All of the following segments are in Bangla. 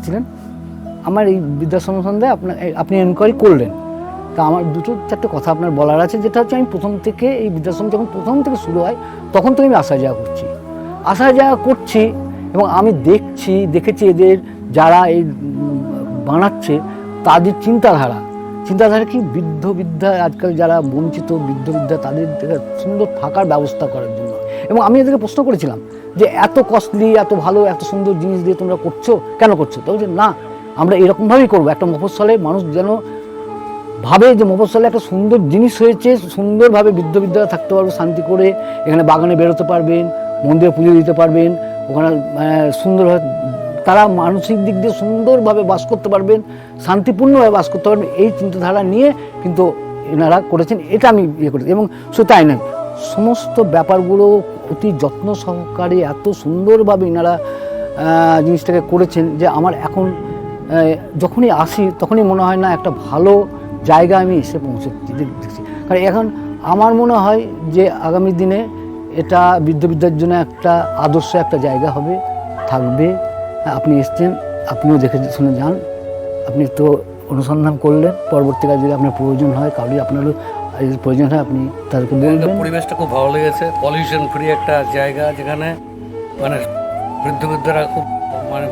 এসেছিলেন, আমার এই বৃদ্ধাশ্রম সম্বন্ধে আপনি এনকোয়ারি করলেন। তা আমার দুটো চারটে কথা আপনার বলার আছে, যেটা হচ্ছে আমি প্রথম থেকে এই বৃদ্ধাশ্রম যখন প্রথম থেকে শুরু হয় তখন থেকে আমি আসা যাওয়া করছি এবং আমি দেখেছি এদের যারা এই বানাচ্ছে তাদের চিন্তাধারা কি বৃদ্ধা আজকাল যারা বঞ্চিত বৃদ্ধা তাদের সুন্দর থাকার ব্যবস্থা করার জন্য। এবং আমি এদেরকে প্রশ্ন করেছিলাম যে এত কস্টলি, এত ভালো, এত সুন্দর জিনিস দিয়ে তোমরা কেন করছো? তো বলছে না, আমরা এরকমভাবেই করবো, একটা মফস্বলে মানুষ যেন ভাবে যে মফস্বলে একটা সুন্দর জিনিস হয়েছে, সুন্দরভাবে বৃদ্ধরা থাকতে পারবে শান্তি করে, এখানে বাগানে বেরোতে পারবেন, মন্দিরে পুজো দিতে পারবেন, ওখানে সুন্দরভাবে তারা মানসিক দিক দিয়ে সুন্দরভাবে বাস করতে পারবেন, শান্তিপূর্ণভাবে বাস করতে পারবেন, এই চিন্তাধারা নিয়ে কিন্তু এনারা করেছেন। এটা আমি করেছি এবং শুধু তাই নয়, সমস্ত ব্যাপারগুলো অতি যত্ন সহকারে এত সুন্দরভাবে এনারা জিনিসটাকে করেছেন যে আমার এখন যখনই আসি তখনই মনে হয় না একটা ভালো জায়গা আমি এসে পৌঁছেছি। কারণ এখন আমার মনে হয় যে আগামী দিনে এটা বৃদ্ধের জন্য একটা আদর্শ একটা জায়গা থাকবে। আপনি এসছেন, আপনিও দেখে শুনে যান, আপনি তো অনুসন্ধান করলেন, পরবর্তীকালে যদি আপনার প্রয়োজন হয়, কারোর আপনারও প্রয়োজন হয়, আপনি তাদেরকে বলবেন। পরিবেশটা খুব ভালো লেগেছে, পলিউশন ফ্রি একটা জায়গা, যেখানে মানে বৃদ্ধরা খুব মানে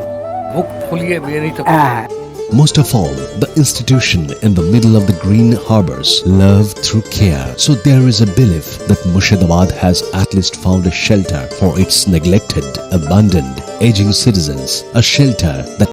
বুক ফুলিয়ে বেরিয়ে নিতে পারে। Most of all, the institution in the middle of the green harbors, love through care. So there is a belief that Murshidabad has at least found a shelter for its neglected, abandoned, aging citizens, a shelter that